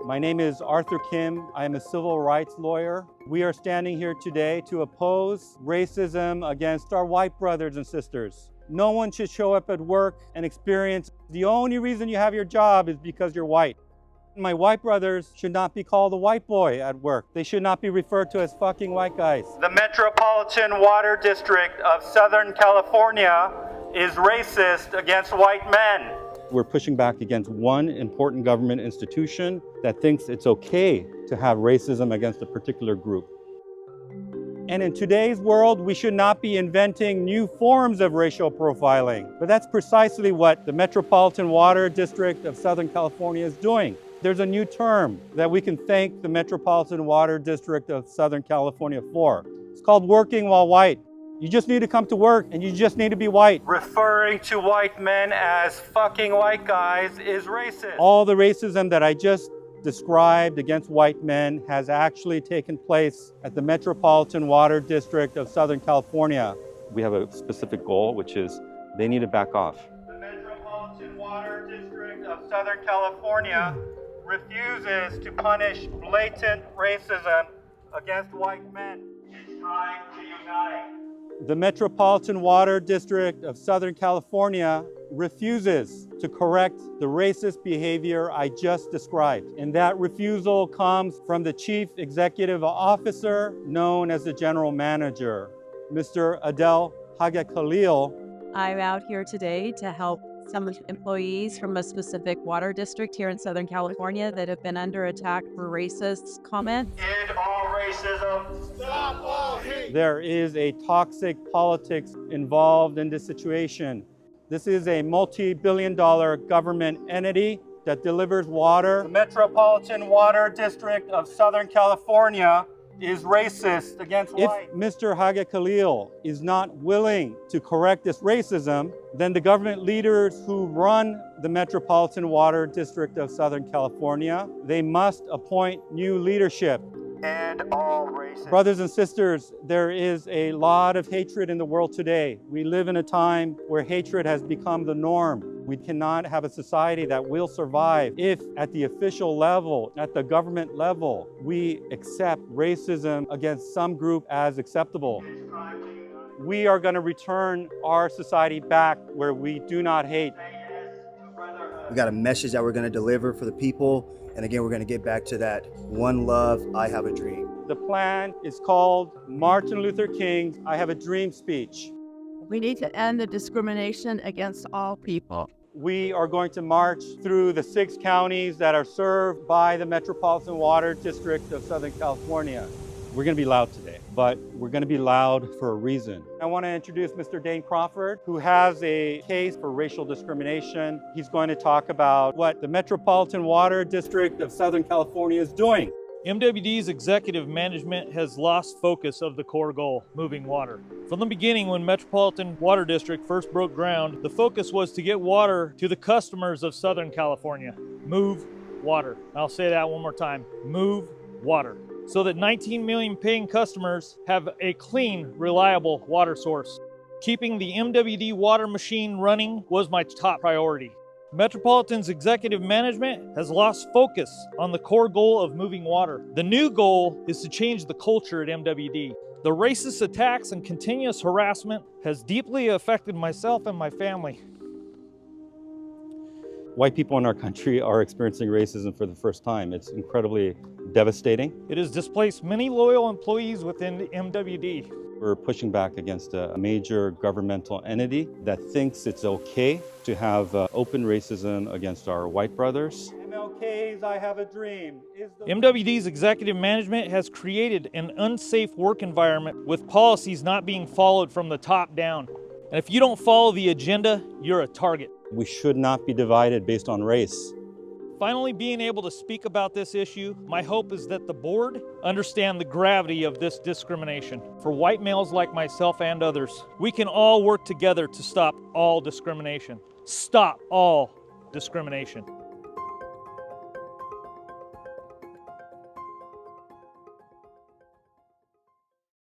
My name is Arthur Kim. I am a civil rights lawyer. We are standing here today to oppose racism against our white brothers and sisters. No one should show up at work and experience the only reason you have your job is because you're white. My white brothers should not be called a white boy at work. They should not be referred to as fucking white guys. The Metropolitan Water District of Southern California is racist against white men. We're pushing back against one important government institution that thinks it's okay to have racism against a particular group. And in today's world, we should not be inventing new forms of racial profiling. But that's precisely what the Metropolitan Water District of Southern California is doing. There's a new term that we can thank the Metropolitan Water District of Southern California for. It's called working while white. You just need to come to work and you just need to be white. Referring to white men as fucking white guys is racist. All the racism that I just described against white men has actually taken place at the Metropolitan Water District of Southern California. We have a specific goal, which is they need to back off. The Metropolitan Water District of Southern California refuses to punish blatant racism against white men. It's time to unite. The Metropolitan Water District of Southern California refuses to correct the racist behavior I just described. And that refusal comes from the Chief Executive Officer, known as the General Manager, Mr. Adel Hagekhalil. I'm out here today to help some employees from a specific water district here in Southern California that have been under attack for racist comments. End all racism. Stop all hate. There is a toxic politics involved in this situation. This is a multi-billion-dollar government entity that delivers water. The Metropolitan Water District of Southern California is racist against white. If Mr. Hagekhalil is not willing to correct this racism, then the government leaders who run the Metropolitan Water District of Southern California, they must appoint new leadership. And all racism. Brothers and sisters, there is a lot of hatred in the world today. We live in a time where hatred has become the norm. We cannot have a society that will survive if at the official level, at the government level, we accept racism against some group as acceptable. We are going to return our society back where we do not hate. We got a message that we're going to deliver for the people. And again, we're going to get back to that one love, I have a dream. The plan is called Martin Luther King's I Have a Dream speech. We need to end the discrimination against all people. We are going to march through the 6 counties that are served by the Metropolitan Water District of Southern California. We're going to be loud today, but we're going to be loud for a reason. I want to introduce Mr. Dane Crawford, who has a case for racial discrimination. He's going to talk about what the Metropolitan Water District of Southern California is doing. MWD's executive management has lost focus of the core goal, moving water. From the beginning, when Metropolitan Water District first broke ground, the focus was to get water to the customers of Southern California. Move water. I'll say that one more time. Move water. So that 19 million paying customers have a clean, reliable water source. Keeping the MWD water machine running was my top priority. Metropolitan's executive management has lost focus on the core goal of moving water. The new goal is to change the culture at MWD. The racist attacks and continuous harassment has deeply affected myself and my family. White people in our country are experiencing racism for the first time. It's incredibly devastating. It has displaced many loyal employees within MWD. We're pushing back against a major governmental entity that thinks it's okay to have open racism against our white brothers. MLK's I Have a Dream is the... MWD's executive management has created an unsafe work environment with policies not being followed from the top down. And if you don't follow the agenda, you're a target. We should not be divided based on race. Finally being able to speak about this issue, my hope is that the board understand the gravity of this discrimination. For white males like myself and others, we can all work together to stop all discrimination. Stop all discrimination.